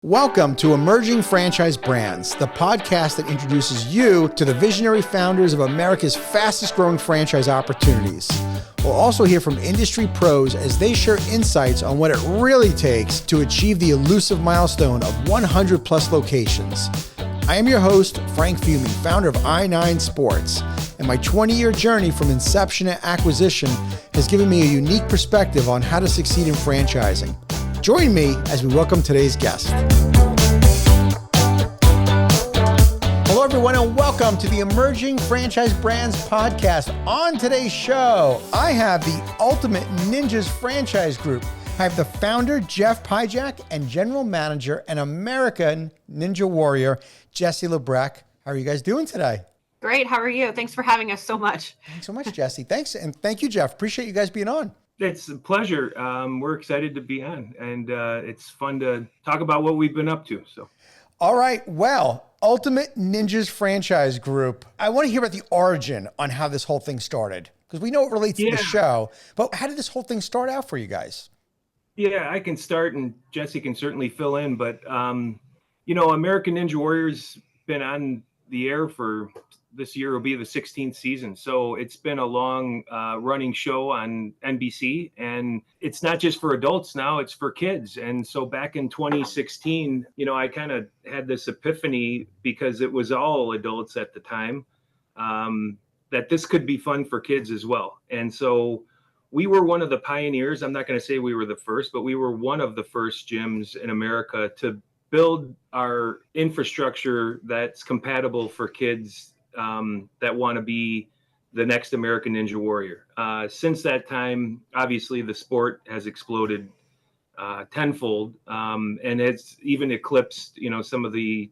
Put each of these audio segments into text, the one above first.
Welcome to Emerging Franchise Brands, the podcast that introduces you to the visionary founders of America's fastest growing franchise opportunities. We'll also hear from industry pros as they share insights on what it really takes to achieve the elusive milestone of 100 plus locations. I am your host, Frank Fumey, founder of I9 Sports, and my 20-year journey from inception to acquisition has given me a unique perspective on how to succeed in franchising. Join me as we welcome today's guest. Hello, everyone, and welcome to the Emerging Franchise Brands podcast. On today's show, I have the Ultimate Ninjas Franchise Group. I have the founder, Jeff Piejak, and general manager and American Ninja Warrior, Jesse Labreck. How are you guys doing today? Great. How are you? Thanks for having us so much. Thanks so much, Jesse. Thanks. And thank you, Jeff. Appreciate you guys being on. It's a pleasure. We're excited to be on, and it's fun to talk about what we've been up to. So, all right. Well, Ultimate Ninjas Franchise Group. I want to hear about the origin on how this whole thing started, because we know it relates to the show, but how did this whole thing start out for you guys? Yeah, I can start, and Jesse can certainly fill in. But American Ninja Warrior's been on the air for this year will be the 16th season. So it's been a long running show on NBC, and it's not just for adults now, it's for kids. And so back in 2016, I kind of had this epiphany, because it was all adults at the time, that this could be fun for kids as well. And so we were one of the pioneers. I'm not going to say we were the first, but we were one of the first gyms in America to build our infrastructure that's compatible for kids that want to be the next American Ninja Warrior. Since that time, obviously the sport has exploded tenfold, and it's even eclipsed, some of the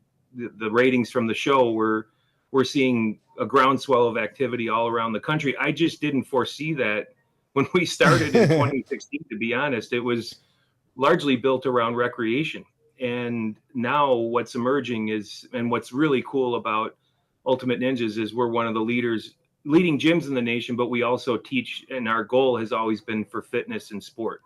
ratings from the show. We're seeing a groundswell of activity all around the country. I just didn't foresee that when we started in 2016. To be honest, it was largely built around recreation. And now what's emerging is, and what's really cool about Ultimate Ninjas is we're one of the leading gyms in the nation, but we also teach, and our goal has always been for fitness and sport.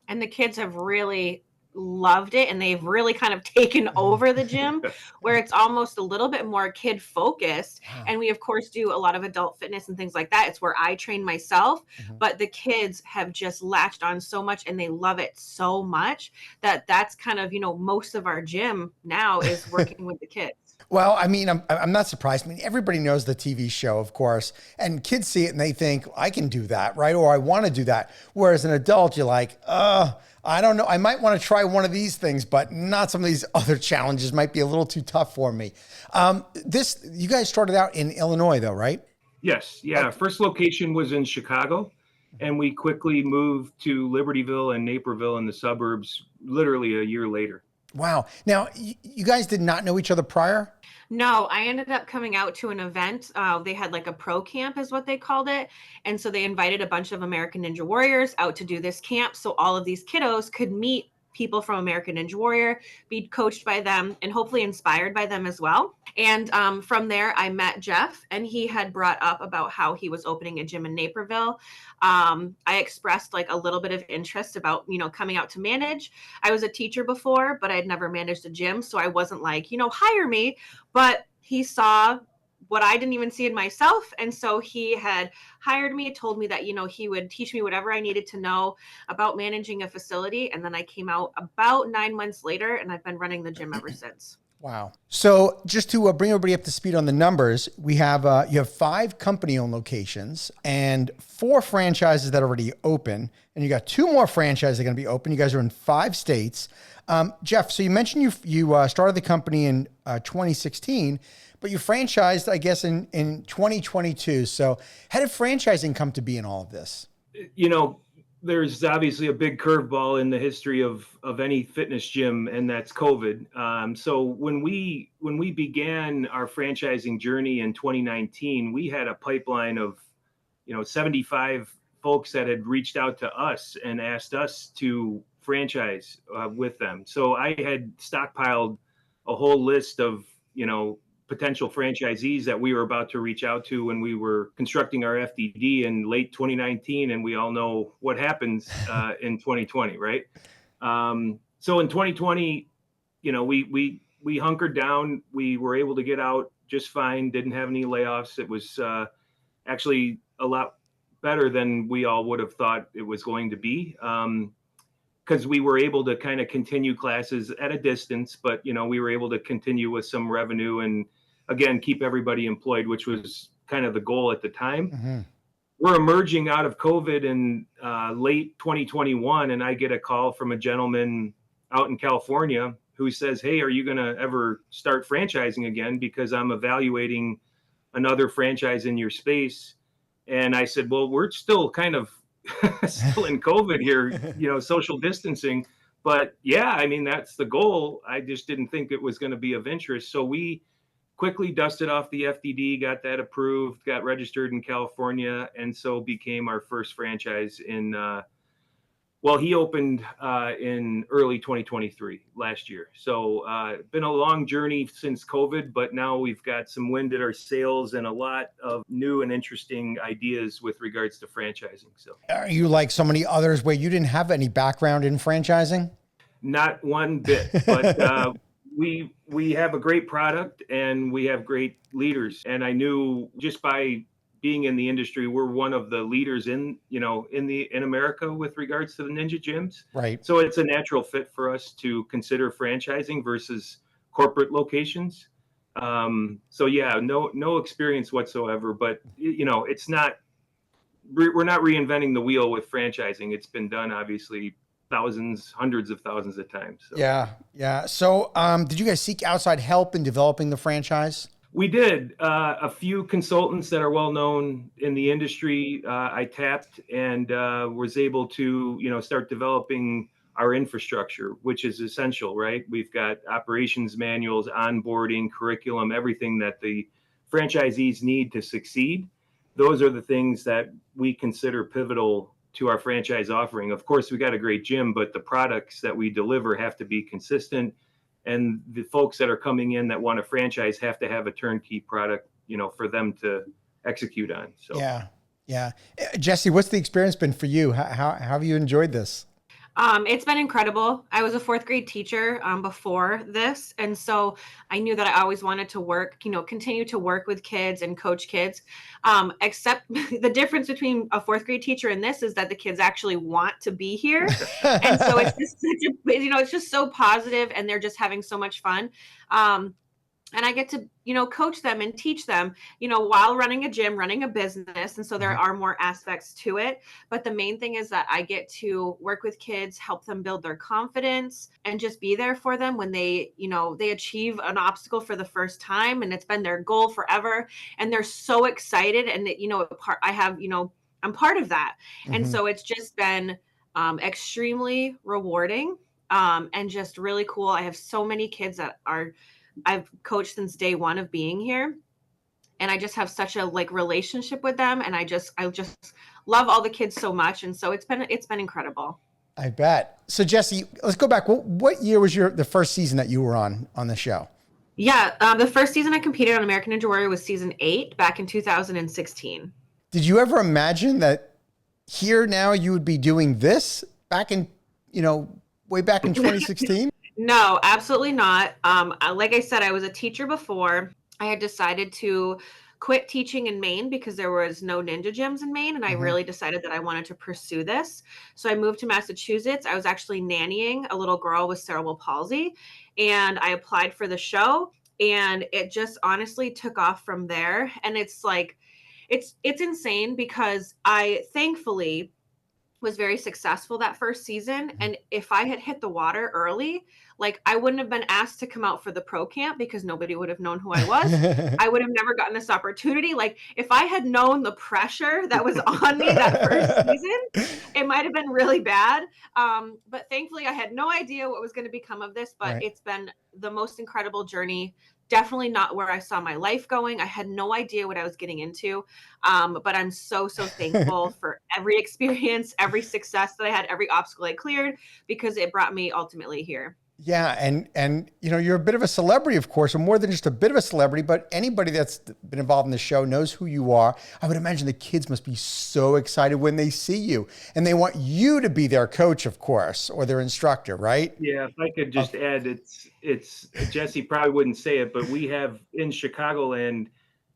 And the kids have really loved it, and they've really kind of taken over the gym, where it's almost a little bit more kid focused. And we of course do a lot of adult fitness and things like that. It's where I train myself, but the kids have just latched on so much, and they love it so much that that's kind of, most of our gym now is working with the kids. Well, I mean, I'm not surprised. I mean, everybody knows the TV show, of course, and kids see it and they think, I can do that, right? Or I want to do that. Whereas an adult, you're like, I don't know. I might want to try one of these things, but not some of these other challenges. Might be a little too tough for me. You guys started out in Illinois, though, right? Yes. Yeah. First location was in Chicago, and we quickly moved to Libertyville and Naperville in the suburbs literally a year later. Wow. Now, you guys did not know each other prior? No, I ended up coming out to an event. They had like a pro camp is what they called it. And so they invited a bunch of American Ninja Warriors out to do this camp, so all of these kiddos could meet people from American Ninja Warrior, be coached by them, and hopefully inspired by them as well. And from there, I met Jeff, and he had brought up about how he was opening a gym in Naperville. I expressed like a little bit of interest about, coming out to manage. I was a teacher before, but I'd never managed a gym. So I wasn't like, hire me. But he saw what I didn't even see in myself. And so he had hired me, told me that, he would teach me whatever I needed to know about managing a facility. And then I came out about 9 months later, and I've been running the gym ever since. Wow. So just to bring everybody up to speed on the numbers, we have you have 5 company-owned locations and 4 franchises that are already open, and you got 2 more franchises that are going to be open. You guys are in 5 states. Jeff, so you mentioned you started the company in 2016, but you franchised, I guess, in 2022. So how did franchising come to be in all of this? There's obviously a big curveball in the history of any fitness gym, and that's COVID. So when we began our franchising journey in 2019, we had a pipeline of 75 folks that had reached out to us and asked us to franchise with them. So I had stockpiled a whole list of potential franchisees that we were about to reach out to when we were constructing our FDD in late 2019. And we all know what happens in 2020, right? So in 2020, we hunkered down. We were able to get out just fine. Didn't have any layoffs. It was actually a lot better than we all would have thought it was going to be. Because we were able to kind of continue classes at a distance, but we were able to continue with some revenue and again keep everybody employed, which was kind of the goal at the time. Mm-hmm. We're emerging out of COVID in late 2021, and I get a call from a gentleman out in California who says, "Hey, are you going to ever start franchising again? Because I'm evaluating another franchise in your space." And I said, "Well, we're still kind of still in COVID here, social distancing. But yeah, I mean, that's the goal. I just didn't think it was going to be of interest." So we quickly dusted off the FDD, got that approved, got registered in California, and so became our first franchise he opened in early 2023 last year. So been a long journey since COVID, but now we've got some wind at our sails and a lot of new and interesting ideas with regards to franchising. So are you like so many others where you didn't have any background in franchising? Not one bit, but we have a great product and we have great leaders. And I knew just by being in the industry, we're one of the leaders in America with regards to the Ninja gyms. Right. So it's a natural fit for us to consider franchising versus corporate locations. So yeah, no experience whatsoever, but it's not, we're not reinventing the wheel with franchising. It's been done obviously hundreds of thousands of times. So. Yeah. So did you guys seek outside help in developing the franchise? We did. A few consultants that are well known in the industry I tapped and was able to start developing our infrastructure, which is essential, right? We've got operations manuals, onboarding, curriculum, everything that the franchisees need to succeed. Those are the things that we consider pivotal to our franchise offering. Of course, we got a great gym, but the products that we deliver have to be consistent. And the folks that are coming in that want a franchise have to have a turnkey product, for them to execute on. So yeah. Jesse, what's the experience been for you? How have you enjoyed this? It's been incredible. I was a fourth grade teacher before this. And so I knew that I always wanted to work, continue to work with kids and coach kids. Except the difference between a fourth grade teacher and this is that the kids actually want to be here. And so it's just, it's just so positive and they're just having so much fun. And I get to, coach them and teach them, while running a gym, running a business. And so there are more aspects to it. But the main thing is that I get to work with kids, help them build their confidence and just be there for them when they achieve an obstacle for the first time. And it's been their goal forever. And they're so excited. And I'm part of that. And so it's just been extremely rewarding and just really cool. I have so many kids that I've coached since day one of being here. And I just have such a relationship with them. And I just love all the kids so much. And so it's been incredible. I bet. So Jesse, let's go back. What year was the first season that you were on the show? Yeah. The first season I competed on American Ninja Warrior was season 8 back in 2016. Did you ever imagine that here now you would be doing this back in, way back in 2016? No, absolutely not. Like I said, I was a teacher before. I had decided to quit teaching in Maine because there was no ninja gyms in Maine. And I really decided that I wanted to pursue this. So I moved to Massachusetts. I was actually nannying a little girl with cerebral palsy. And I applied for the show. And it just honestly took off from there. And it's it's insane because I thankfully was very successful that first season. And if I had hit the water early, I wouldn't have been asked to come out for the pro camp because nobody would have known who I was. I would have never gotten this opportunity. If I had known the pressure that was on me that first season, it might have been really bad. But thankfully I had no idea what was going to become of this, but It's been the most incredible journey. Definitely not where I saw my life going. I had no idea what I was getting into. But I'm so thankful for every experience, every success that I had, every obstacle I cleared, because it brought me ultimately here. Yeah, and you're a bit of a celebrity, of course, or more than just a bit of a celebrity, but anybody that's been involved in the show knows who you are. I would imagine the kids must be so excited when they see you, and they want you to be their coach, of course, or their instructor, right? Yeah, if I could Of just add, it's Jesse probably wouldn't say it, but we have in Chicagoland,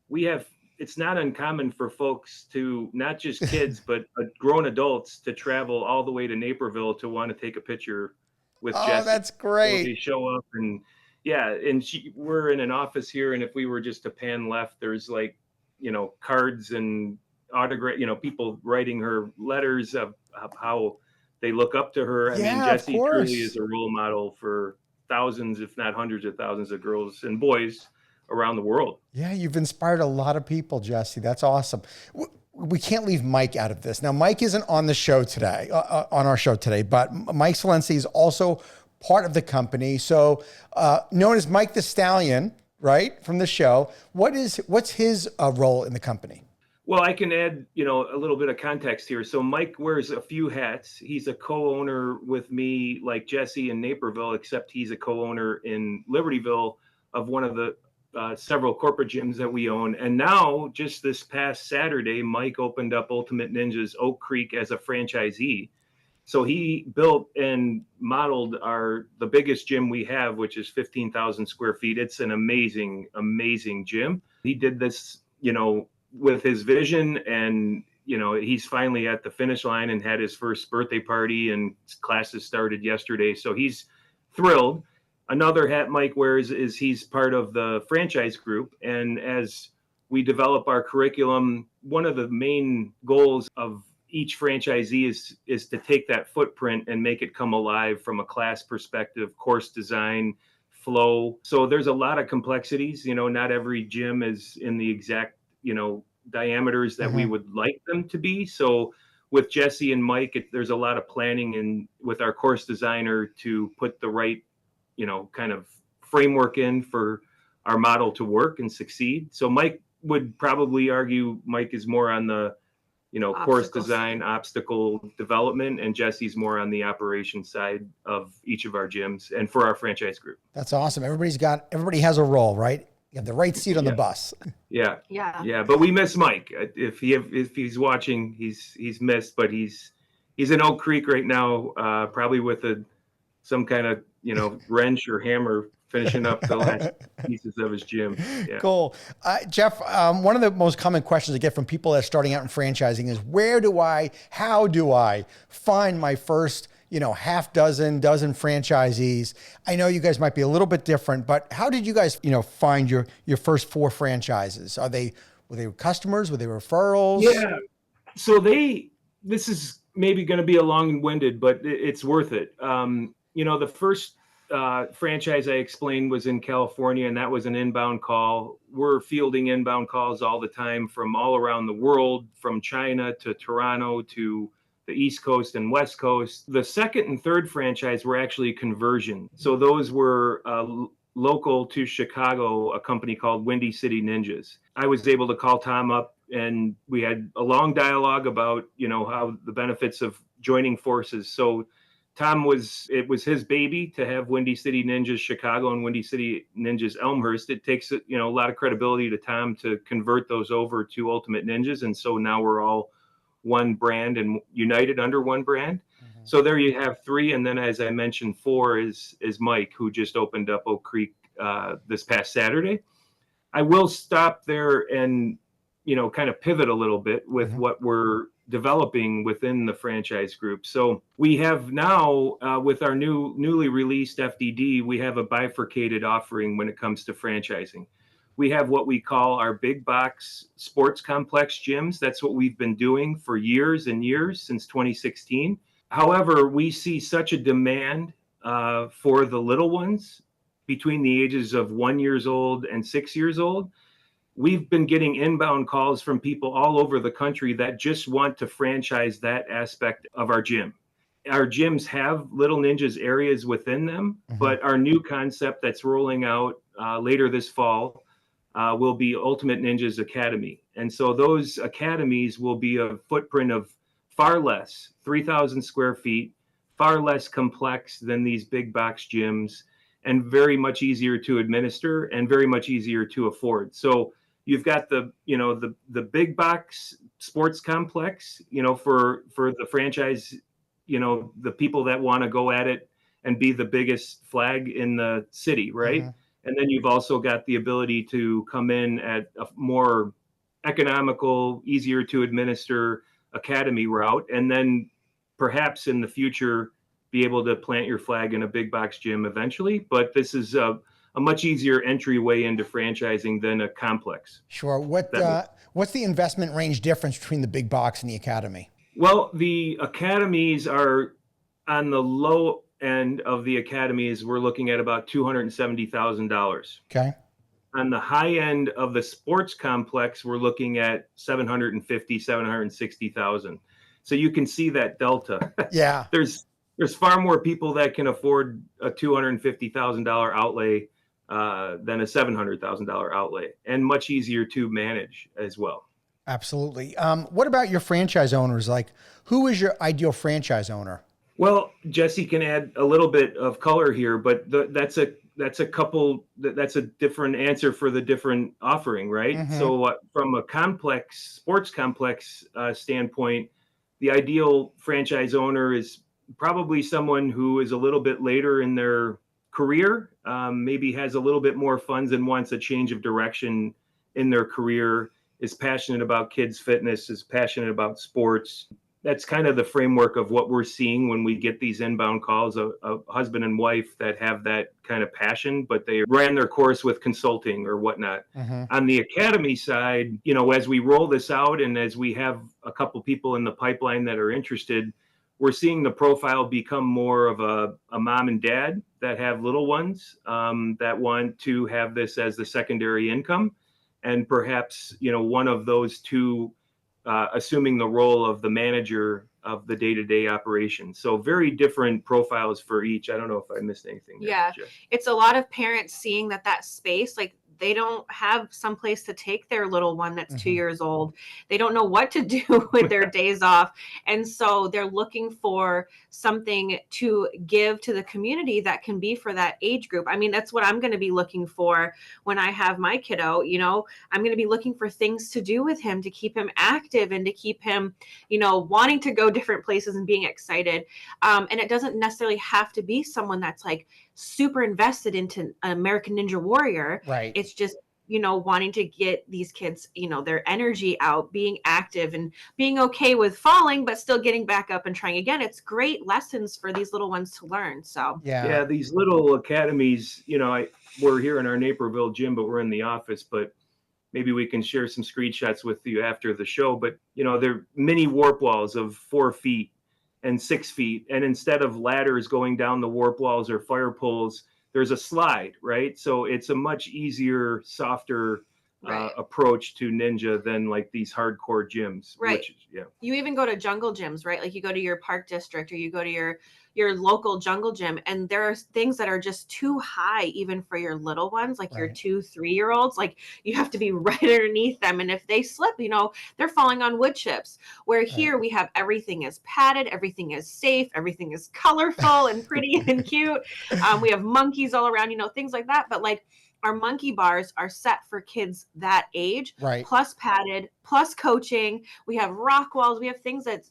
we have it's not uncommon for folks to not just kids but grown adults to travel all the way to Naperville to want to take a picture with Oh, Jesse. that's So they great. show up and yeah, and we're in an office here, and if we were just to pan left, there's like cards and autograph, people writing her letters of how they look up to her. I mean, Yeah, of Jesse truly is course. a role model for thousands, if not hundreds of thousands of girls and boys around the world. Yeah, you've inspired a lot of people, Jesse. That's awesome. We can't leave Mike out of this. Now, Mike isn't on the show today, on our show today, but Mike Salensi is also part of the company. So, known as Mike the Stallion, right, from the show. What's his role in the company? Well, I can add, a little bit of context here. So Mike wears a few hats. He's a co-owner with me, like Jesse in Naperville, except he's a co-owner in Libertyville of one of the several corporate gyms that we own. And now, just this past Saturday, Mike opened up Ultimate Ninja's Oak Creek as a franchisee. So he built and modeled the biggest gym we have, which is 15,000 square feet. It's an amazing, amazing gym. He did this, with his vision, and he's finally at the finish line and had his first birthday party, and classes started yesterday. So he's thrilled. Another hat Mike wears is he's part of the franchise group, and as we develop our curriculum, one of the main goals of each franchisee is to take that footprint and make it come alive from a class perspective, course design, flow. So there's a lot of complexities. Not every gym is in the exact diameters that we would like them to be. So with Jesse and Mike, there's a lot of planning and with our course designer to put the right kind of framework in for our model to work and succeed. So Mike would probably argue Mike is more on the course design, obstacle development, and Jesse's more on the operation side of each of our gyms and for our franchise group. That's awesome. Everybody has a role, right? You have the right seat on the bus. Yeah. But we miss Mike. If he's watching, he's missed. But he's in Oak Creek right now, probably with some kind of wrench or hammer, finishing up the last pieces of his gym. Yeah. Cool. Jeff, one of the most common questions I get from people that are starting out in franchising is how do I find my first, half dozen franchisees? I know you guys might be a little bit different, but how did you guys, find your first 4 franchises? Were they customers? Were they referrals? Yeah. So this is maybe going to be a long-winded, but it's worth it. The first franchise I explained was in California, and that was an inbound call. We're fielding inbound calls all the time from all around the world, from China to Toronto to the East Coast and West Coast. The second and third franchise were actually conversion. So those were local to Chicago, a company called Windy City Ninjas. I was able to call Tom up, and we had a long dialogue about, how the benefits of joining forces. So it was his baby to have Windy City Ninjas Chicago and Windy City Ninjas Elmhurst. It takes a lot of credibility to Tom to convert those over to Ultimate Ninjas, and so now we're all one brand and united under one brand. So there you have 3, and then as I mentioned, 4 is Mike, who just opened up Oak Creek this past Saturday. I will stop there and kind of pivot a little bit with what we're developing within the franchise group. So we have now, with our newly released FDD, we have a bifurcated offering when it comes to franchising. We have what we call our big box sports complex gyms. That's what we've been doing for years and years, since 2016. However, we see such a demand for the little ones between the ages of 1 year old and 6 years old. We've been getting inbound calls from people all over the country that just want to franchise that aspect of our gym. Our gyms have Little Ninjas areas within them, but our new concept that's rolling out later this fall will be Ultimate Ninjas Academy. And so those academies will be a footprint of far less, 3,000 square feet, far less complex than these big box gyms, and very much easier to administer and very much easier to afford. So you've got the big box sports complex, for the franchise, the people that want to go at it and be the biggest flag in the city, right? Mm-hmm. And then you've also got the ability to come in at a more economical, easier to administer academy route, and then perhaps in the future be able to plant your flag in a big box gym eventually. But this is a much easier entryway into franchising than a complex. Sure. What's the investment range difference between the big box and the academy? Well, the academies are on the low end of the academies. We're looking at about $270,000. Okay. On the high end of the sports complex, we're looking at 760,000. So you can see that delta. Yeah. There's far more people that can afford a $250,000 outlay than a $700,000 outlay, and much easier to manage as well. Absolutely. What about your franchise owners? Like, who is your ideal franchise owner? Well, Jesse can add a little bit of color here, but that's a different answer for the different offering, right? Mm-hmm. So from a sports complex standpoint, the ideal franchise owner is probably someone who is a little bit later in their career, maybe has a little bit more funds and wants a change of direction in their career, is passionate about kids fitness, is passionate about sports. That's kind of the framework of what we're seeing when we get these inbound calls, a husband and wife that have that kind of passion, but they ran their course with consulting or whatnot. Mm-hmm. On the academy side, as we roll this out and as we have a couple people in the pipeline that are interested, we're seeing the profile become more of a mom and dad that have little ones that want to have this as the secondary income. And perhaps, one of those two assuming the role of the manager of the day-to-day operation. So very different profiles for each. I don't know if I missed anything there. Yeah, Jeff. It's a lot of parents seeing that space, like they don't have some place to take their little one that's 2 years old. They don't know what to do with their days off. And so they're looking for something to give to the community that can be for that age group. I mean, that's what I'm going to be looking for when I have my kiddo. I'm going to be looking for things to do with him to keep him active and to keep him, wanting to go different places and being excited. And it doesn't necessarily have to be someone that's like super invested into American Ninja Warrior. Right. It's just, wanting to get these kids, their energy out, being active and being okay with falling, but still getting back up and trying again. It's great lessons for these little ones to learn. So yeah, these little academies, we're here in our Naperville gym, but we're in the office, but maybe we can share some screenshots with you after the show. But, they're mini warp walls of 4 feet and 6 feet. And instead of ladders going down the warp walls or fire poles, there's a slide, right? So it's a much easier, softer approach to ninja than like these hardcore gyms. Right. You even go to jungle gyms, right? Like you go to your park district or you go to your local jungle gym, and there are things that are just too high even for your little ones, like your 2-3-year-olds. Like you have to be right underneath them, and if they slip, they're falling on wood chips. Where here we have everything is padded, everything is safe, everything is colorful and pretty and cute. We have monkeys all around, things like that. But like our monkey bars are set for kids that age, plus padded, plus coaching. We have rock walls. We have things that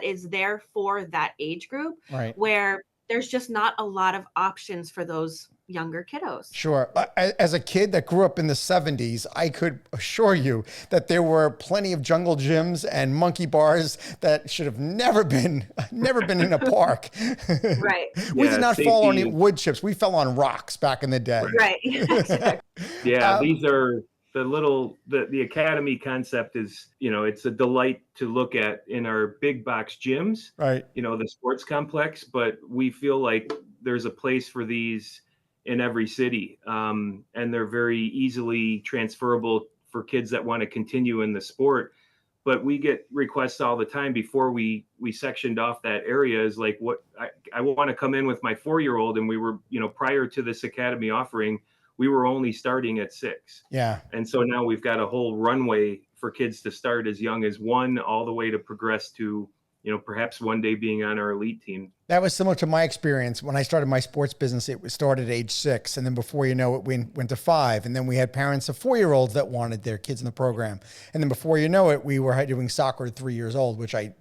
is there for that age group, where there's just not a lot of options for those younger kiddos. Sure. As a kid that grew up in the 70s, I could assure you that there were plenty of jungle gyms and monkey bars that should have never been in a park. Right. We did not fall on wood chips. We fell on rocks back in the day. Right. Yeah. These are the academy concept is, it's a delight to look at in our big box gyms, the sports complex, but we feel like there's a place for these in every city. And they're very easily transferable for kids that want to continue in the sport. But we get requests all the time before we sectioned off that area is like, what I want to come in with my 4-year-old. And we were, prior to this academy offering, we were only starting at 6. Yeah. And so now we've got a whole runway for kids to start as young as 1 all the way to progress to, perhaps one day being on our elite team. That was similar to my experience. When I started my sports business, it started at age 6. And then before you know it, we went to 5. And then we had parents of 4-year-olds that wanted their kids in the program. And then before you know it, we were doing soccer at 3 years old, which I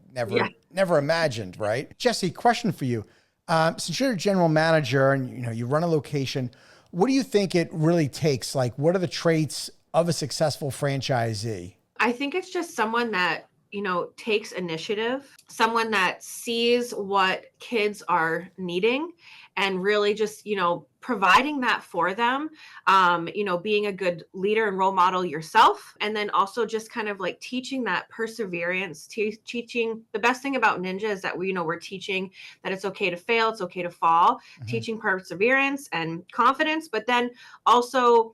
never imagined, right? Jesse, question for you. Since you're a general manager and you run a location, what do you think it really takes? Like, what are the traits of a successful franchisee? I think it's just someone that, takes initiative, someone that sees what kids are needing and really just, providing that for them, being a good leader and role model yourself. And then also just kind of like teaching that perseverance, teaching. The best thing about Ninja is that we're teaching that it's okay to fail, it's okay to fall, teaching perseverance and confidence, but then also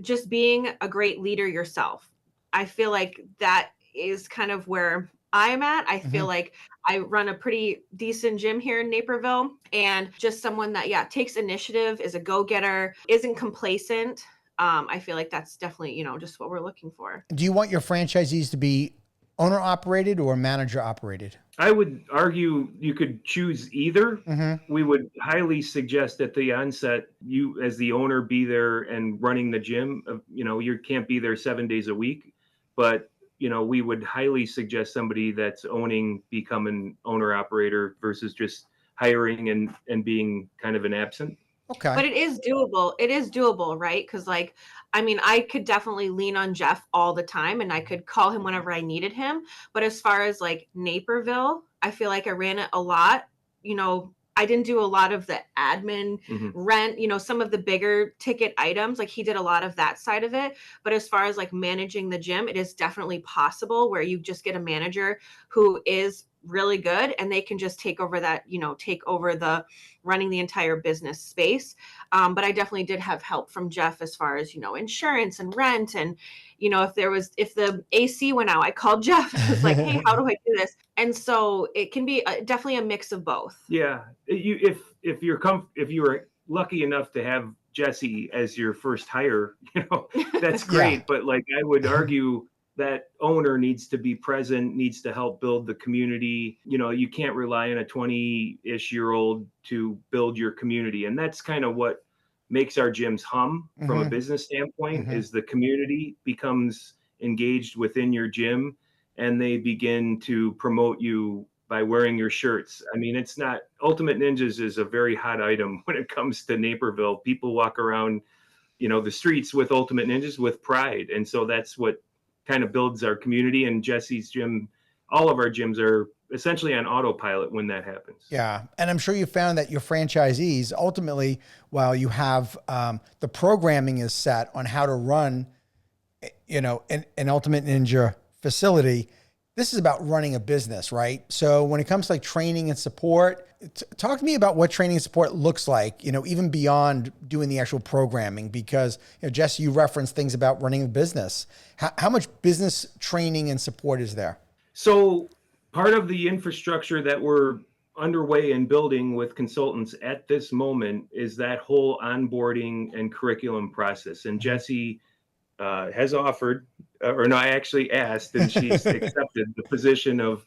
just being a great leader yourself. I feel like that is kind of where I'm at. I feel like I run a pretty decent gym here in Naperville, and just someone that, takes initiative, is a go-getter, isn't complacent. I feel like that's definitely, just what we're looking for. Do you want your franchisees to be owner operated or manager operated? I would argue you could choose either. We would highly suggest at the onset, you as the owner be there and running the gym. You can't be there 7 days a week, but we would highly suggest somebody that's become an owner operator versus just hiring and being kind of an absent. Okay. But it is doable. It is doable, right? Because I could definitely lean on Jeff all the time and I could call him whenever I needed him. But as far as like Naperville, I feel like I ran it a lot. I didn't do a lot of the admin rent, some of the bigger ticket items, like he did a lot of that side of it. But as far as like managing the gym, it is definitely possible where you just get a manager who is really good and they can just take over that, take over the running the entire business space. But I definitely did have help from Jeff as far as, insurance and rent. And, if the AC went out, I called Jeff. I was like, hey, how do I do this? And so it can be definitely a mix of both. Yeah. If you were lucky enough to have Jesse as your first hire, that's great. Yeah. But like, I would argue that owner needs to be present, needs to help build the community. You can't rely on a 20-ish-year-old to build your community. And that's kind of what makes our gyms hum from a business standpoint is the community becomes engaged within your gym and they begin to promote you by wearing your shirts. I mean, it's not, Ultimate Ninjas is a very hot item when it comes to Naperville. People walk around, the streets with Ultimate Ninjas with pride. And so that's what kind of builds our community. And Jesse's gym, all of our gyms are essentially on autopilot when that happens. Yeah. And I'm sure you found that your franchisees ultimately, while you have the programming is set on how to run, an Ultimate Ninja facility, this is about running a business, right? So when it comes to like training and support, talk to me about what training and support looks like, even beyond doing the actual programming, because Jesse, you referenced things about running a business. How much business training and support is there? So part of the infrastructure that we're underway in building with consultants at this moment is that whole onboarding and curriculum process. And Jesse has offered, I actually asked, and she's accepted the position of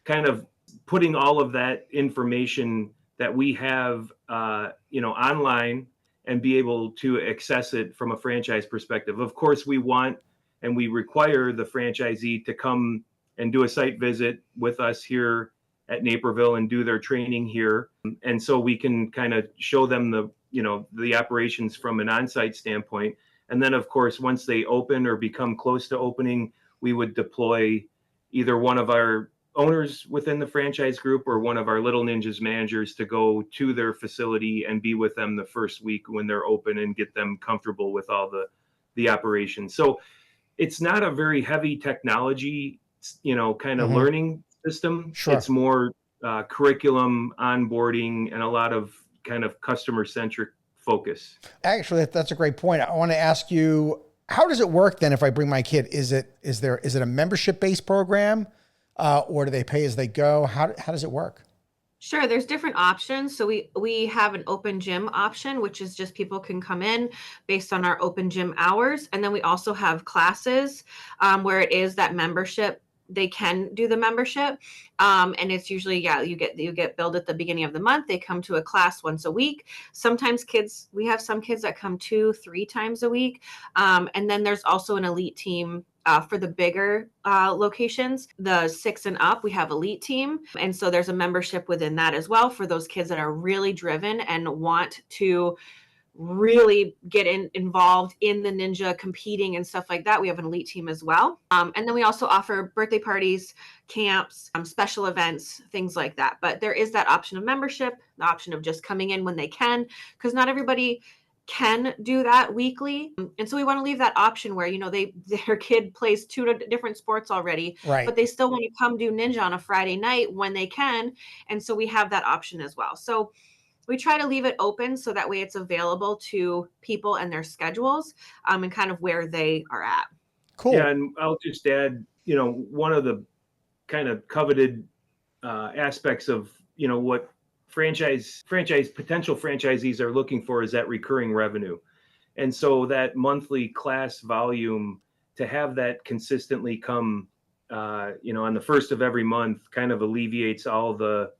kind of putting all of that information that we have, online and be able to access it from a franchise perspective. Of course, we want and we require the franchisee to come and do a site visit with us here at Naperville and do their training here. And so we can kind of show them the operations from an on-site standpoint. And then, of course, once they open or become close to opening, we would deploy either one of our owners within the franchise group or one of our Little Ninjas managers to go to their facility and be with them the first week when they're open and get them comfortable with all the operations. So it's not a very heavy technology, kind of learning system. Sure. It's more curriculum, onboarding, and a lot of kind of customer-centric focus. Actually, that's a great point. I want to ask you, how does it work then if I bring my kid? Is it a membership-based program or do they pay as they go? How does it work? Sure. There's different options. So we have an open gym option, which is just people can come in based on our open gym hours. And then we also have classes where it is that membership they can do the membership. And it's usually, you get billed at the beginning of the month. They come to a class once a week. Sometimes we have some kids that come 2-3 times a week. And then there's also an elite team. For the bigger locations, the 6 and up, we have elite team. And so there's a membership within that as well for those kids that are really driven and want to really get involved in the ninja competing and stuff like that. We have an elite team as well. And then we also offer birthday parties, camps, special events, things like that. But there is that option of membership, the option of just coming in when they can, because not everybody can do that weekly. And so we want to leave that option where, their kid plays 2 different sports already, Right. but they still want to come do ninja on a Friday night when they can. And so we have that option as well. So we try to leave it open so that way it's available to people and their schedules, and kind of where they are at. Cool. Yeah, and I'll just add, one of the kind of coveted aspects of, what potential franchisees are looking for is that recurring revenue. And so that monthly class volume, to have that consistently come, on the first of every month, kind of alleviates all the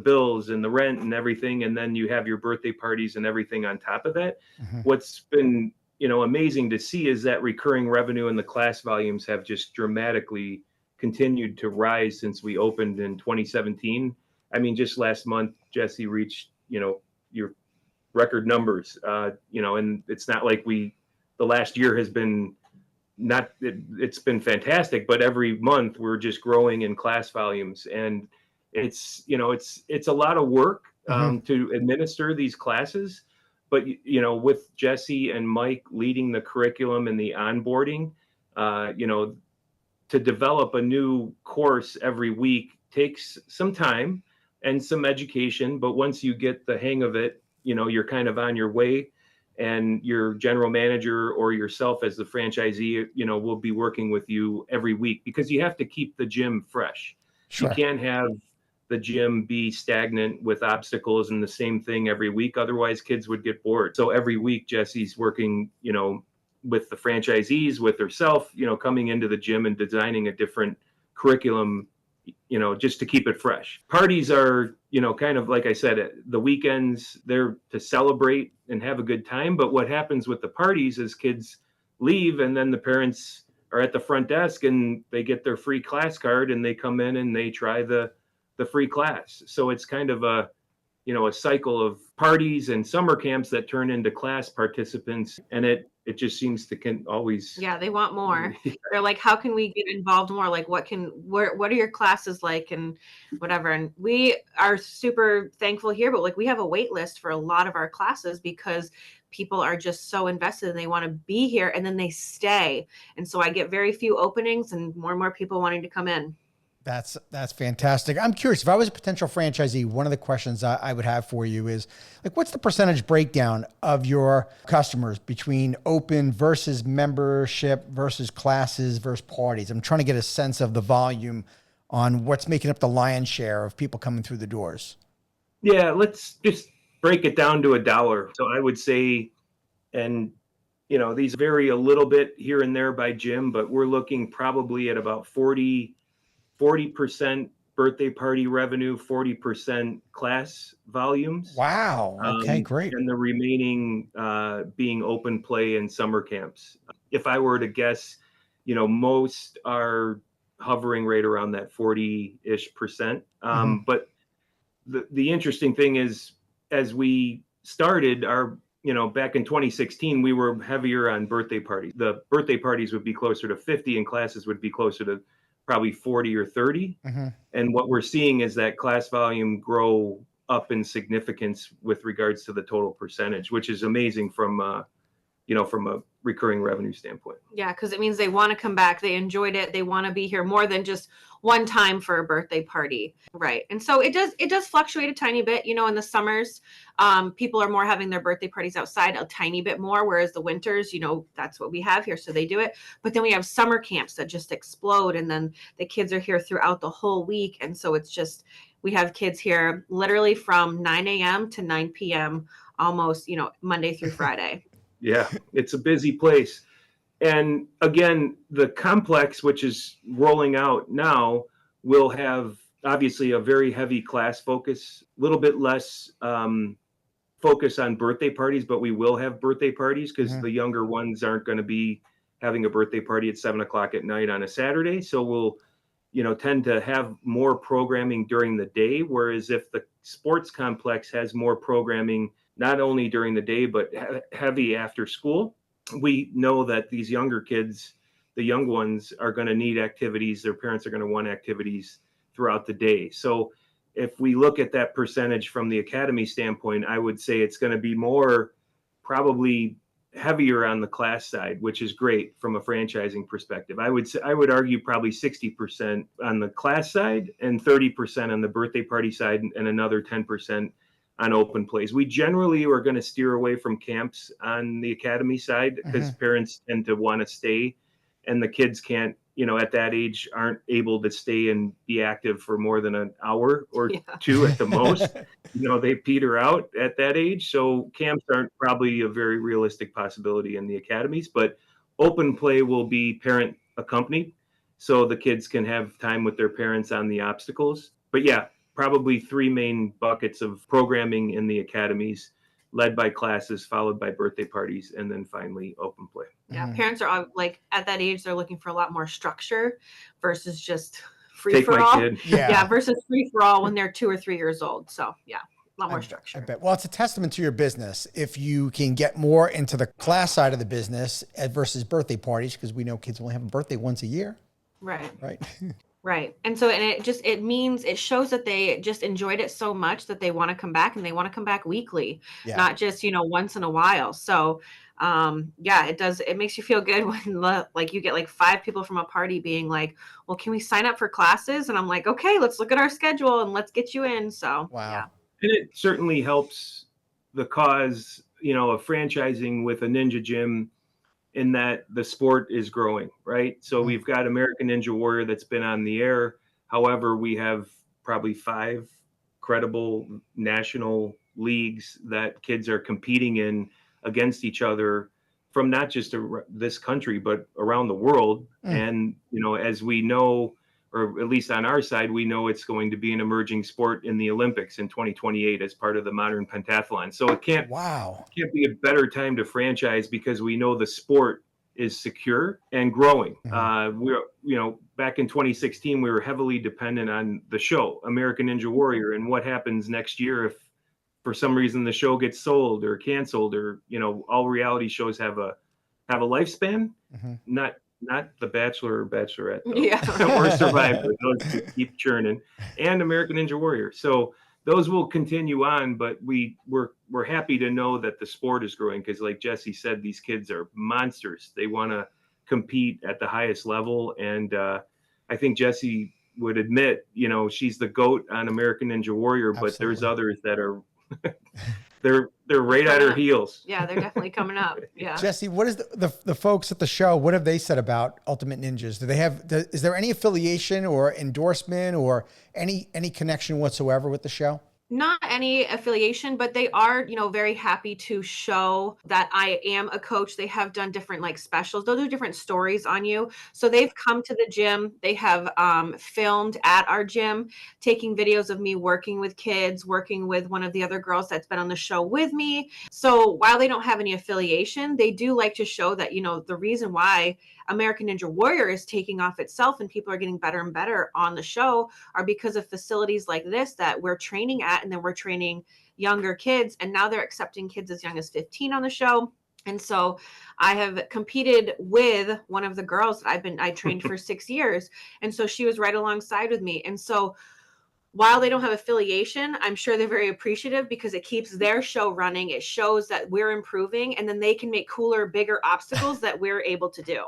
bills and the rent and everything. And then you have your birthday parties and everything on top of that. Mm-hmm. What's been, amazing to see is that recurring revenue and the class volumes have just dramatically continued to rise since we opened in 2017. I mean, just last month, Jesse reached, your record numbers, and it's not like the last year has been it's been fantastic, but every month we're just growing in class volumes. And it's a lot of work to administer these classes, but with Jesse and Mike leading the curriculum and the onboarding, to develop a new course every week takes some time and some education, but once you get the hang of it, you're kind of on your way, and your general manager or yourself as the franchisee, will be working with you every week, because you have to keep the gym fresh. Sure. You can't have the gym be stagnant with obstacles and the same thing every week. Otherwise, kids would get bored. So every week, Jesse's working, with the franchisees, with herself, coming into the gym and designing a different curriculum, just to keep it fresh. Parties are, kind of like I said, the weekends, they're to celebrate and have a good time. But what happens with the parties is kids leave, and then the parents are at the front desk and they get their free class card and they come in and they try the free class. So it's kind of a cycle of parties and summer camps that turn into class participants, and it just seems to always. Yeah, they want more. They're like, how can we get involved more? Like, what are your classes like, and whatever. And we are super thankful here, but like, we have a wait list for a lot of our classes because people are just so invested and they want to be here, and then they stay. And so I get very few openings and more people wanting to come in. That's fantastic. I'm curious, if I was a potential franchisee, one of the questions I would have for you is, like, what's the percentage breakdown of your customers between open versus membership versus classes versus parties? I'm trying to get a sense of the volume on what's making up the lion's share of people coming through the doors. Yeah, let's just break it down to $1. So I would say, and these vary a little bit here and there by gym, but we're looking probably at about 40% birthday party revenue, 40% class volumes. Wow. Okay, great. And the remaining being open play and summer camps. If I were to guess, most are hovering right around that 40-ish%. But the interesting thing is, as we started our, back in 2016, we were heavier on birthday parties. The birthday parties would be closer to 50 and classes would be closer to probably 40 or 30. And what we're seeing is that class volume grow up in significance with regards to the total percentage, which is amazing from a recurring revenue standpoint. Yeah, because it means they want to come back. They enjoyed it. They want to be here more than just one time for a birthday party. Right. And so it does fluctuate a tiny bit. In the summers, people are more having their birthday parties outside a tiny bit more, whereas the winters, that's what we have here. So they do it. But then we have summer camps that just explode. And then the kids are here throughout the whole week. And so it's just, we have kids here literally from 9 a.m. to 9 p.m. almost, Monday through Friday. Yeah, it's a busy place. And again, the complex, which is rolling out now, will have obviously a very heavy class focus, a little bit less focus on birthday parties, but we will have birthday parties because the younger ones aren't going to be having a birthday party at 7 o'clock at night on a Saturday. So we'll, tend to have more programming during the day. Whereas if the sports complex has more programming, not only during the day, but heavy after school, we know that these younger kids, the young ones, are going to need activities. Their parents are going to want activities throughout the day. So if we look at that percentage from the academy standpoint, I would say it's going to be more probably heavier on the class side, which is great from a franchising perspective. I would argue probably 60% on the class side and 30% on the birthday party side and another 10% on open plays. We generally are going to steer away from camps on the academy side because parents tend to want to stay and the kids can't, at that age aren't able to stay and be active for more than an hour or two at the most. They peter out at that age. So camps aren't probably a very realistic possibility in the academies, but open play will be parent accompanied. So the kids can have time with their parents on the obstacles. But yeah, probably three main buckets of programming in the academies, led by classes, followed by birthday parties, and then finally open play. Yeah, parents are like at that age, they're looking for a lot more structure versus just free for all. Yeah, versus free for all when they're 2 or 3 years old. So yeah, a lot more structure. I bet. Well, it's a testament to your business if you can get more into the class side of the business versus birthday parties, because we know kids only have a birthday once a year. Right. Right. Right. And so, and it shows that they just enjoyed it so much that they want to come back and they want to come back weekly, not just, once in a while. So, it makes you feel good when like you get like 5 people from a party being like, well, can we sign up for classes? And I'm like, okay, let's look at our schedule and let's get you in. So, wow. And it certainly helps the cause, of franchising with a Ninja Gym in that the sport is growing, right? So we've got American Ninja Warrior that's been on the air. However, we have probably 5 credible national leagues that kids are competing in against each other from not just this country, but around the world. And, as we know, or at least on our side, we know it's going to be an emerging sport in the Olympics in 2028 as part of the modern pentathlon. So it can't be a better time to franchise because we know the sport is secure and growing. We're, back in 2016, we were heavily dependent on the show, American Ninja Warrior, and what happens next year if for some reason the show gets sold or canceled, or, all reality shows have a lifespan, not The Bachelor or Bachelorette, or Survivor. Those keep churning, and American Ninja Warrior. So those will continue on, but we're happy to know that the sport is growing because, like Jesse said, these kids are monsters. They want to compete at the highest level, and I think Jesse would admit, she's the GOAT on American Ninja Warrior, but there's others that are. They're right at her heels. Yeah, they're definitely coming up. Yeah. Jesse, what is the folks at the show? What have they said about Ultimate Ninjas? Do they have? Is there any affiliation or endorsement or any connection whatsoever with the show? Not any affiliation, but they are, very happy to show that I am a coach. They have done different like specials. They'll do different stories on you. So they've come to the gym. They have filmed at our gym, taking videos of me working with kids, working with one of the other girls that's been on the show with me. So while they don't have any affiliation, they do like to show that, the reason why American Ninja Warrior is taking off itself and people are getting better and better on the show are because of facilities like this that we're training at, and then we're training younger kids, and now they're accepting kids as young as 15 on the show. And so I have competed with one of the girls that I trained for 6 years, and so she was right alongside with me. And so while they don't have affiliation, I'm sure they're very appreciative because it keeps their show running. It shows that we're improving, and then they can make cooler, bigger obstacles that we're able to do.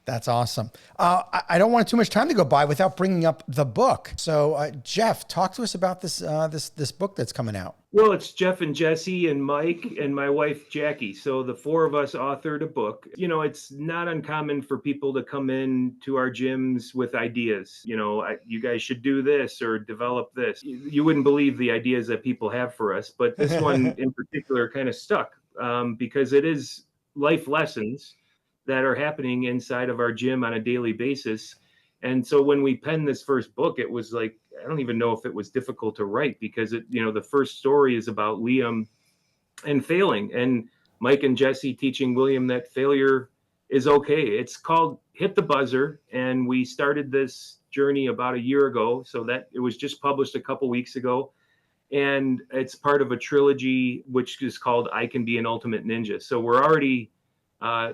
That's awesome. I don't want too much time to go by without bringing up the book. So, Jeff, talk to us about this book that's coming out. Well, it's Jeff and Jesse and Mike and my wife, Jackie. So the 4 of us authored a book. It's not uncommon for people to come in to our gyms with ideas. You guys should do this or develop this. You wouldn't believe the ideas that people have for us. But this one in particular kind of stuck because it is life lessons that are happening inside of our gym on a daily basis. And so when we penned this first book, it was like, I don't even know if it was difficult to write, because the first story is about Liam and failing, and Mike and Jesse teaching William that failure is okay. It's called Hit the Buzzer. And we started this journey about a year ago. So that it was just published a couple weeks ago. And it's part of a trilogy, which is called I Can Be an Ultimate Ninja. So we're already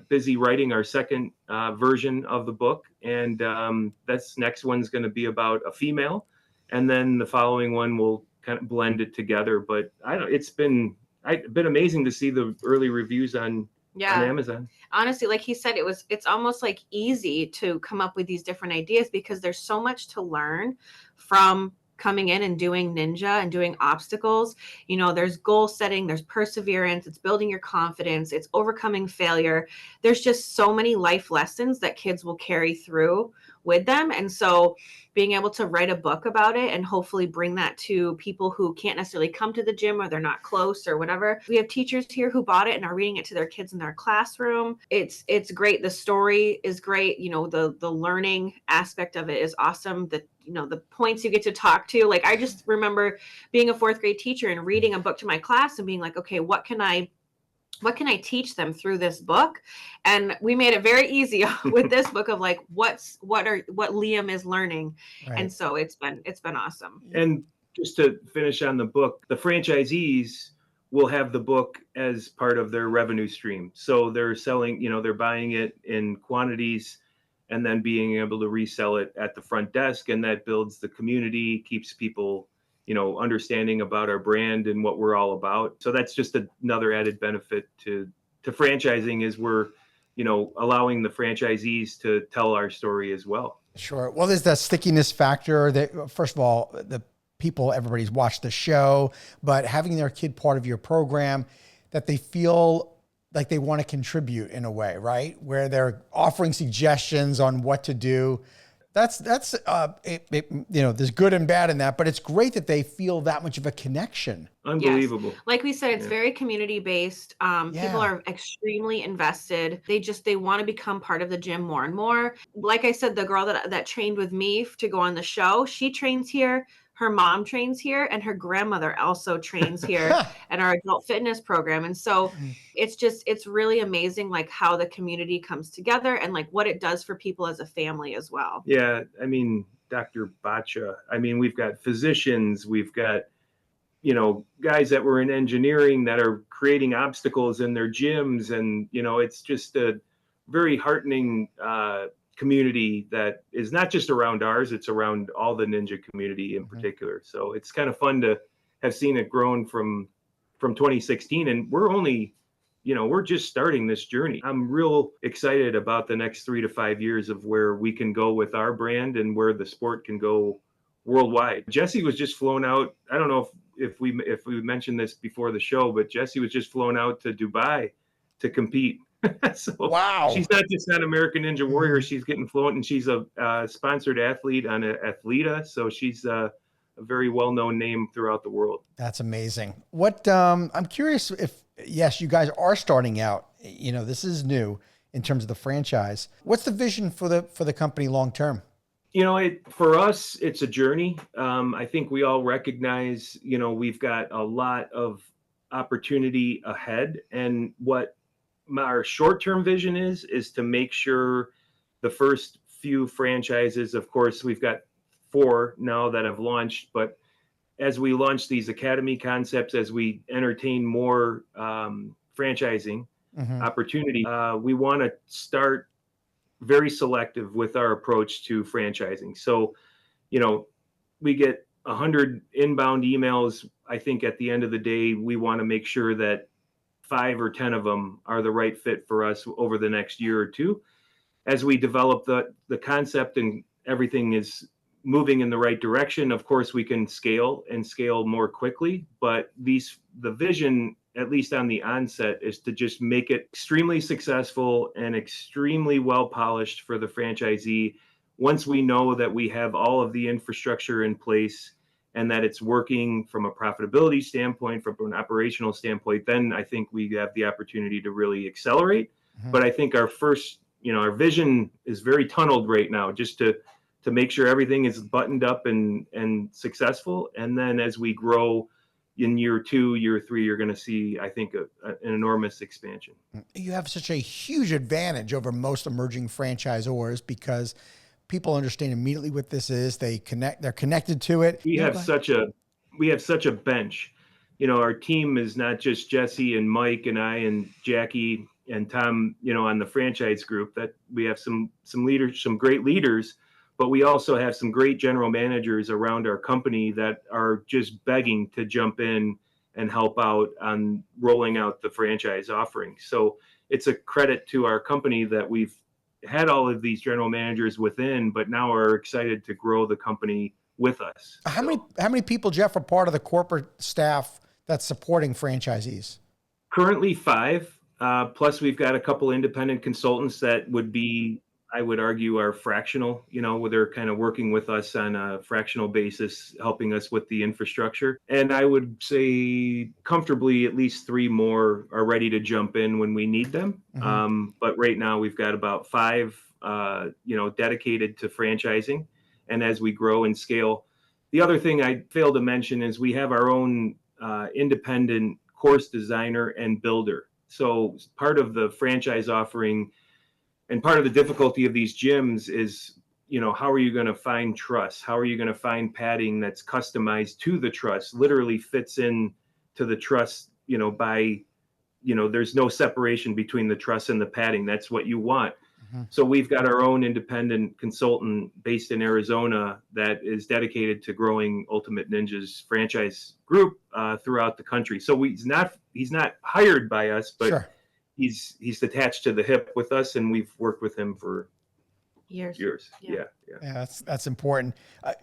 busy writing our second version of the book. And that's next one's going to be about a female. And then the following one will kind of blend it together. But it's been amazing to see the early reviews on Amazon. Honestly, like he said, it's almost like easy to come up with these different ideas because there's so much to learn from coming in and doing ninja and doing obstacles. There's goal setting, there's perseverance, it's building your confidence, it's overcoming failure. There's just so many life lessons that kids will carry through with them. And so being able to write a book about it and hopefully bring that to people who can't necessarily come to the gym or they're not close or whatever. We have teachers here who bought it and are reading it to their kids in their classroom. It's great. The story is great. The learning aspect of it is awesome. The points you get to talk to, like I just remember being a fourth grade teacher and reading a book to my class and being like, okay, what can I teach them through this book? And we made it very easy with this book of like, what Liam is learning. Right. And so it's been awesome. And just to finish on the book, the franchisees will have the book as part of their revenue stream. So they're selling, they're buying it in quantities and then being able to resell it at the front desk. And that builds the community, keeps people understanding about our brand and what we're all about. So that's just another added benefit to franchising, is we're, allowing the franchisees to tell our story as well. Sure. Well, there's that stickiness factor that, first of all, everybody's watched the show, but having their kid part of your program, that they feel like they want to contribute in a way, right? Where they're offering suggestions on what to do. That's there's good and bad in that, but it's great that they feel that much of a connection. Unbelievable. Yes. Like we said, it's very community based. People are extremely invested. They want to become part of the gym more and more. Like I said, the girl that trained with me to go on the show, she trains here. Her mom trains here, and her grandmother also trains here at our adult fitness program. And so it's really amazing, like how the community comes together and like what it does for people as a family as well. Yeah. I mean, Dr. Bacha, we've got physicians, we've got, guys that were in engineering that are creating obstacles in their gyms. And, it's just a very heartening, community that is not just around ours, it's around all the ninja community in particular. So it's kind of fun to have seen it grown from 2016, and we're only, we're just starting this journey. I'm real excited about the next 3 to 5 years of where we can go with our brand and where the sport can go worldwide. Jesse was just flown out. I don't know if we mentioned this before the show, but Jesse was just flown out to Dubai to compete. So wow. She's not just an American Ninja Warrior. She's getting flown, and she's a sponsored athlete on Athleta. So she's a very well-known name throughout the world. That's amazing. What I'm curious if, yes, you guys are starting out, this is new in terms of the franchise. What's the vision for the company long-term? For us, it's a journey. I think we all recognize, we've got a lot of opportunity ahead, and what our short-term vision is to make sure the first few franchises, of course, we've got 4 now that have launched, but as we launch these academy concepts, as we entertain more franchising opportunity, we want to start very selective with our approach to franchising. So, we get 100 inbound emails. I think at the end of the day, we want to make sure that 5 or 10 of them are the right fit for us over the next year or two. As we develop the concept and everything is moving in the right direction, of course, we can scale more quickly. But the vision, at least on the onset, is to just make it extremely successful and extremely well polished for the franchisee. Once we know that we have all of the infrastructure in place and that it's working from a profitability standpoint, from an operational standpoint, then I think we have the opportunity to really accelerate. But I think our first, our vision is very tunneled right now, just to make sure everything is buttoned up and successful. And then as we grow in year 2, year 3, you're going to see, I think, an enormous expansion. You have such a huge advantage over most emerging franchisors because people understand immediately what this is. They're connected to it. We have such a bench. Our team is not just Jesse and Mike and I and Jackie and Tom, on the franchise group. That we have some leaders, some great leaders, but we also have some great general managers around our company that are just begging to jump in and help out on rolling out the franchise offering. So it's a credit to our company that we've had all of these general managers within, but now are excited to grow the company with us. How many people, Jeff, are part of the corporate staff that's supporting franchisees? Currently 5. Plus we've got a couple independent consultants that would be, I would argue, are fractional, where they're kind of working with us on a fractional basis, helping us with the infrastructure. And I would say comfortably at least 3 more are ready to jump in when we need them. But right now we've got about 5, dedicated to franchising. And as we grow and scale, the other thing I failed to mention is we have our own independent course designer and builder. So part of the franchise offering and part of the difficulty of these gyms is, how are you going to find truss? How are you going to find padding that's customized to the truss, literally fits in to the truss, there's no separation between the truss and the padding. That's what you want. So we've got our own independent consultant based in Arizona that is dedicated to growing Ultimate Ninja's franchise group throughout the country. So he's not hired by us, but Sure. he's attached to the hip with us, and we've worked with him for years. Yeah, that's important.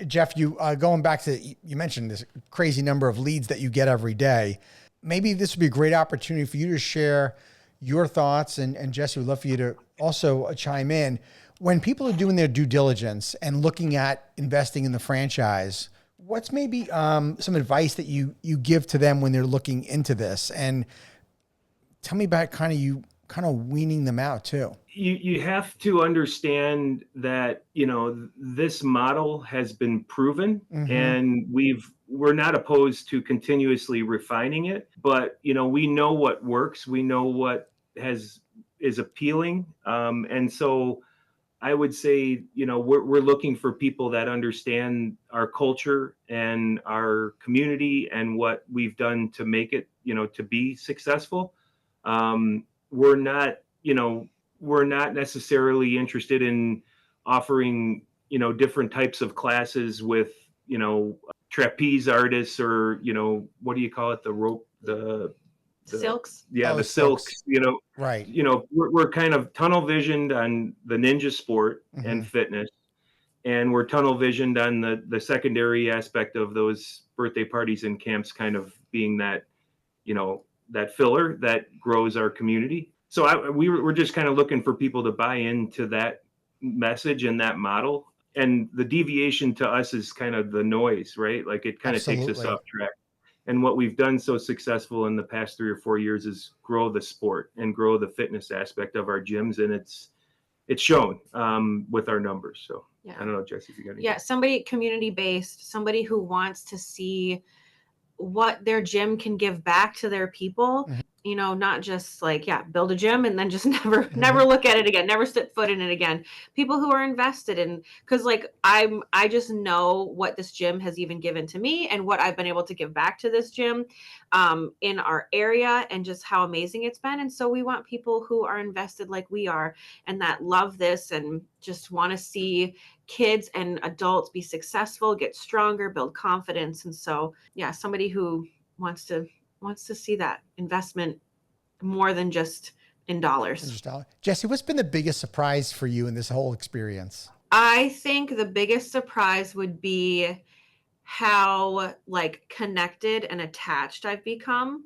Jeff, you going back to, you mentioned this crazy number of leads that you get every day. Maybe this would be a great opportunity for you to share your thoughts, and Jesse, would love for you to also chime in. When people are doing their due diligence and looking at investing in the franchise, what's maybe some advice that you give to them when they're looking into this? And tell me about kind of weaning them out too. You have to understand that, this model has been proven, and we're not opposed to continuously refining it, but, we know what works. We know what is appealing. And so I would say, we're looking for people that understand our culture and our community and what we've done to make it, to be successful. We're not necessarily interested in offering, different types of classes with, trapeze artists or, what do you call it? The rope, the silks. Yeah, the silks, right. We're kind of tunnel visioned on the ninja sport and fitness. And we're tunnel visioned on the secondary aspect of those birthday parties and camps, kind of being that, that filler that grows our community. So we're just kind of looking for people to buy into that message and that model. And the deviation to us is kind of the noise, right? Like it kind of takes us off track. And what we've done so successful in the past 3 or 4 years is grow the sport and grow the fitness aspect of our gyms. And it's shown with our numbers. So I don't know, Jesse, if you got anything. Yeah, somebody community-based, somebody who wants to see what their gym can give back to their people, not just like, build a gym and then just never look at it again, never set foot in it again. People who are invested in, because like I just know what this gym has even given to me and what I've been able to give back to this gym in our area and just how amazing it's been. And so we want people who are invested like we are and that love this and just want to see kids and adults be successful, get stronger, build confidence. And so, somebody who wants to see that investment more than just in dollars. Jesse, what's been the biggest surprise for you in this whole experience? I think the biggest surprise would be how like connected and attached I've become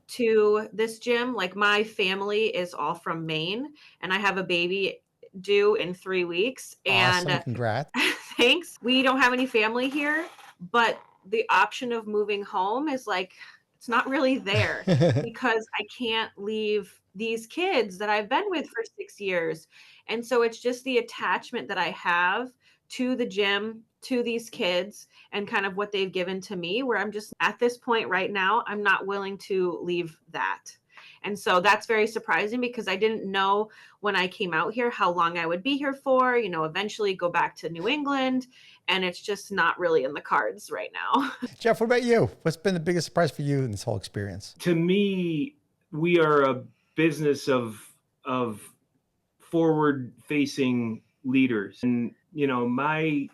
to this gym. Like my family is all from Maine and I have a baby due in 3 weeks. Awesome. And Congrats. Thanks. We don't have any family here, but the option of moving home is like, it's not really there because I can't leave these kids that I've been with for 6 years. And so it's just the attachment that I have to the gym, to these kids, and kind of what they've given to me, where I'm just at this point right now, I'm not willing to leave that. And so that's very surprising because I didn't know when I came out here how long I would be here for, eventually go back to New England. And it's just not really in the cards right now. Jeff, what about you? What's been the biggest surprise for you in this whole experience? To me, we are a business of forward-facing leaders, and my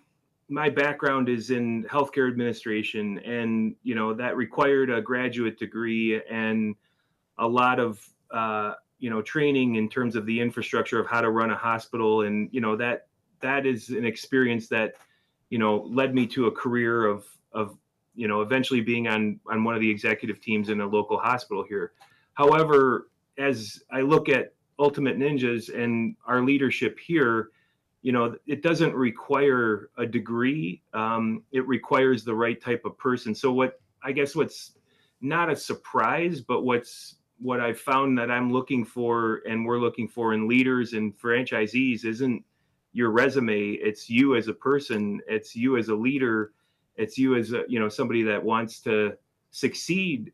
background is in healthcare administration, and that required a graduate degree and a lot of training in terms of the infrastructure of how to run a hospital, and that is an experience that led me to a career of eventually being on one of the executive teams in a local hospital here. However, as I look at Ultimate Ninjas and our leadership here, it doesn't require a degree. It requires the right type of person. So what's not a surprise, but what I've found that I'm looking for and we're looking for in leaders and franchisees isn't your resume. It's you as a person. It's you as a leader. It's you as somebody that wants to succeed.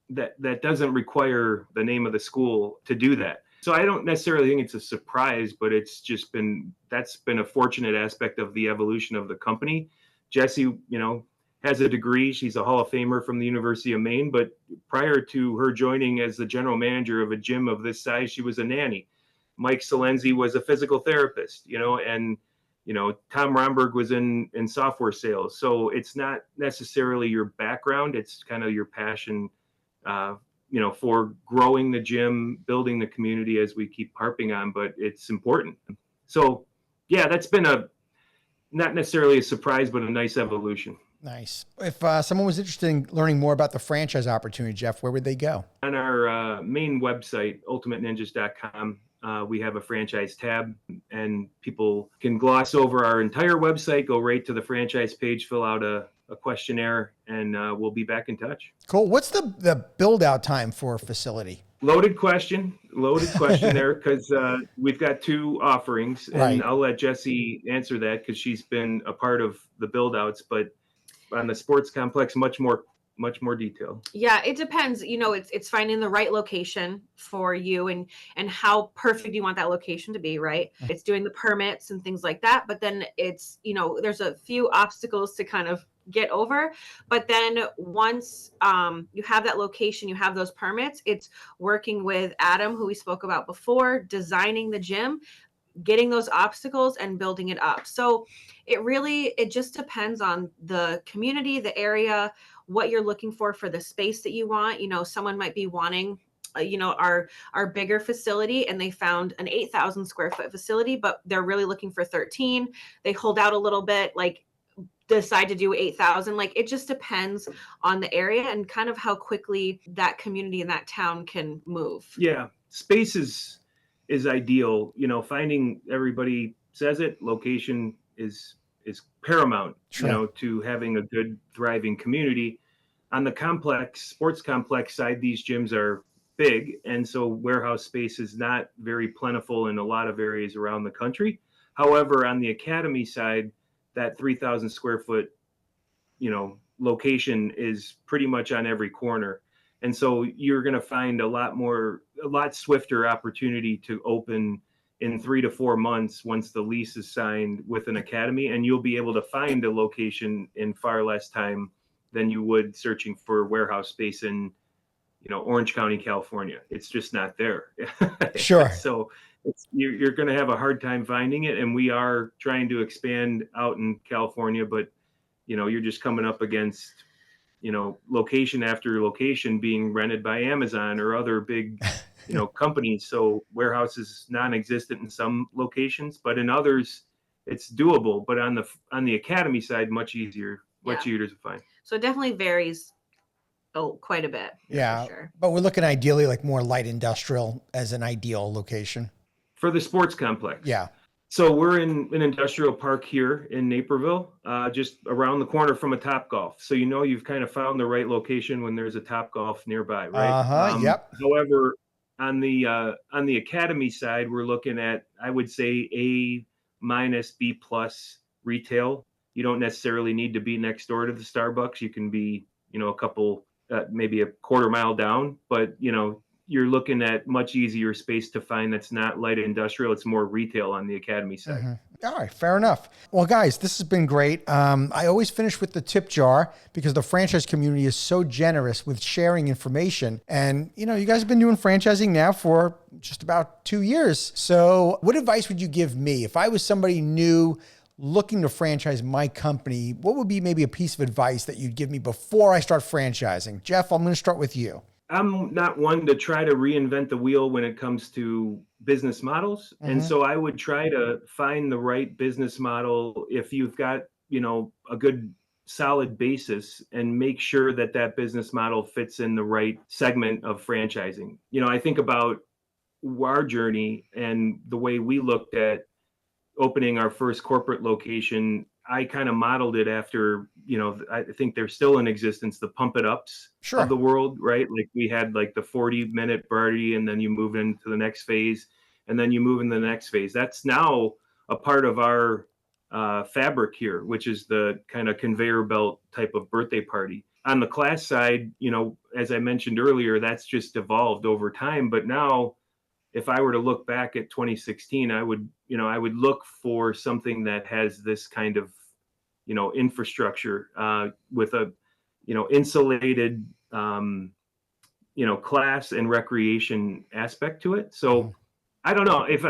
That doesn't require the name of the school to do that. So I don't necessarily think it's a surprise, but that's been a fortunate aspect of the evolution of the company. Jessie, has a degree. She's a Hall of Famer from the University of Maine, but prior to her joining as the general manager of a gym of this size, she was a nanny. Mike Salenzi was a physical therapist, and Tom Romberg was in software sales. So it's not necessarily your background, it's kind of your passion for growing the gym, building the community, as we keep harping on, but it's important. So yeah, that's been not necessarily a surprise, but a nice evolution. Nice. If someone was interested in learning more about the franchise opportunity, Jeff, where would they go? On our main website, ultimateninjas.com, we have a franchise tab, and people can gloss over our entire website, go right to the franchise page, fill out a questionnaire, and we'll be back in touch. Cool. What's the build out time for a facility? Loaded question there, because we've got two offerings, and Right. I'll let Jessie answer that because she's been a part of the build outs, but on the sports complex, much more detail. Yeah, it depends. It's finding the right location for you and how perfect you want that location to be, right? It's doing the permits and things like that. But then it's, there's a few obstacles to kind of get over. But then once you have that location, you have those permits, it's working with Adam, who we spoke about before, designing the gym, getting those obstacles and building it up. So it just depends on the community, the area, what you're looking for the space that you want. Someone might be wanting our bigger facility, and they found an 8,000 square foot facility, but they're really looking for 13. They hold out a little bit, decide to do 8,000. It just depends on the area and kind of how quickly that community in that town can move. Yeah, space is ideal. Finding, everybody says it, location is paramount. Sure. To having a good, thriving community. On the sports complex side, these gyms are big, and so warehouse space is not very plentiful in a lot of areas around the country. However, on the academy side, that 3,000 square foot location is pretty much on every corner. And so you're going to find a lot swifter opportunity to open in 3 to 4 months once the lease is signed with an academy, and you'll be able to find a location in far less time than you would searching for warehouse space in, Orange County, California. It's just not there. Sure. So you're going to have a hard time finding it, and we are trying to expand out in California, but you're just coming up against location after location being rented by Amazon or other big, companies. So warehouse is non-existent in some locations, but in others it's doable. But on the academy side, much easier to find. So it definitely varies quite a bit. Yeah. For sure. But we're looking ideally more light industrial as an ideal location. For the sports complex. Yeah. So we're in an industrial park here in Naperville, just around the corner from a Topgolf. So you've kind of found the right location when there's a Topgolf nearby, right? Yep. However, on the academy side, we're looking at, I would say, A minus B plus retail. You don't necessarily need to be next door to the Starbucks. You can be, a couple, maybe a quarter mile down, but you're looking at much easier space to find that's not light industrial. It's more retail on the academy side. Mm-hmm. All right, fair enough. Well, guys, this has been great. I always finish with the tip jar because the franchise community is so generous with sharing information. And, you guys have been doing franchising now for just about 2 years. So what advice would you give me if I was somebody new looking to franchise my company? What would be maybe a piece of advice that you'd give me before I start franchising? Jeff, I'm going to start with you. I'm not one to try to reinvent the wheel when it comes to business models. Mm-hmm. And so I would try to find the right business model if you've got, a good solid basis, and make sure that that business model fits in the right segment of franchising. I think about our journey and the way we looked at opening our first corporate location. I kind of modeled it after, I think they're still in existence, the Pump It Ups of the world, right? Like we had like the 40-minute party, and then you move into the next phase, and then you move in the next phase. That's now a part of our fabric here, which is the kind of conveyor belt type of birthday party. On the class side, as I mentioned earlier, that's just evolved over time. But now, if I were to look back at 2016, I would look for something that has this kind of, infrastructure with a, insulated, class and recreation aspect to it. So I don't know if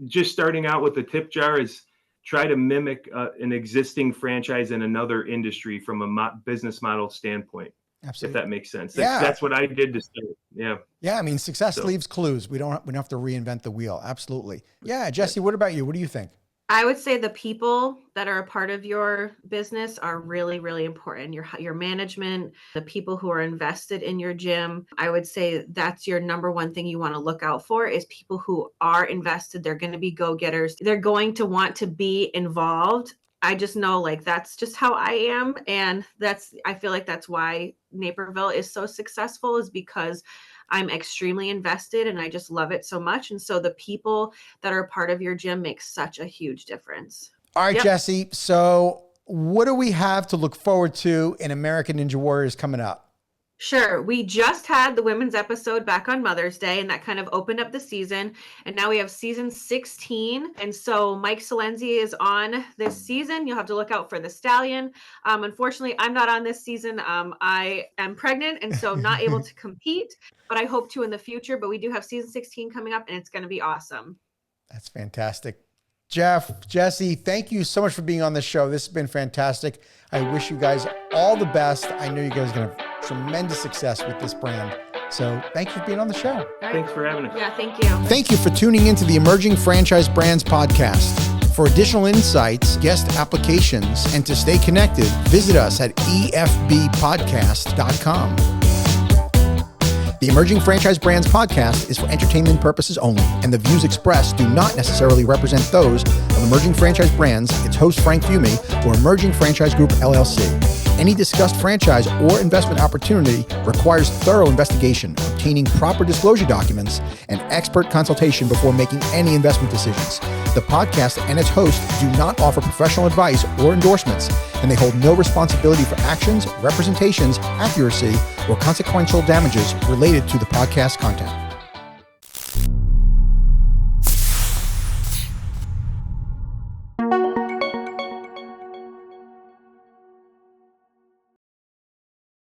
just starting out with the tip jar is try to mimic an existing franchise in another industry from a business model standpoint. Absolutely. If that makes sense. That's what I did to start. Yeah. Yeah. I mean, success leaves clues. We don't have to reinvent the wheel. Absolutely. Yeah. Jesse, what about you? What do you think? I would say the people that are a part of your business are really, really important. Your management, the people who are invested in your gym. I would say that's your number one thing you want to look out for is people who are invested. They're going to be go-getters. They're going to want to be involved. I just know that's just how I am. And I feel like that's why Naperville is so successful, is because I'm extremely invested and I just love it so much. And so the people that are a part of your gym make such a huge difference. All right, Jesse. So what do we have to look forward to in American Ninja Warriors coming up? Sure. We just had the women's episode back on Mother's Day, and that kind of opened up the season. And now we have season 16. And so Mike Salenzi is on this season. You'll have to look out for the stallion. Unfortunately, I'm not on this season. I am pregnant and so not able to compete, but I hope to in the future. But we do have season 16 coming up, and it's going to be awesome. That's fantastic. Jeff, Jesse, thank you so much for being on the show. This has been fantastic. I wish you guys all the best. I know you guys are going to have tremendous success with this brand. So thank you for being on the show. Thanks for having us. Yeah, thank you. Thank you for tuning into the Emerging Franchise Brands podcast. For additional insights, guest applications, and to stay connected, visit us at efbpodcast.com. The Emerging Franchise Brands podcast is for entertainment purposes only, and the views expressed do not necessarily represent those of Emerging Franchise Brands, its host Frank Fiume, or Emerging Franchise Group, LLC. Any discussed franchise or investment opportunity requires thorough investigation, obtaining proper disclosure documents, and expert consultation before making any investment decisions. The podcast and its host do not offer professional advice or endorsements, and they hold no responsibility for actions, representations, accuracy, or consequential damages related to the podcast content.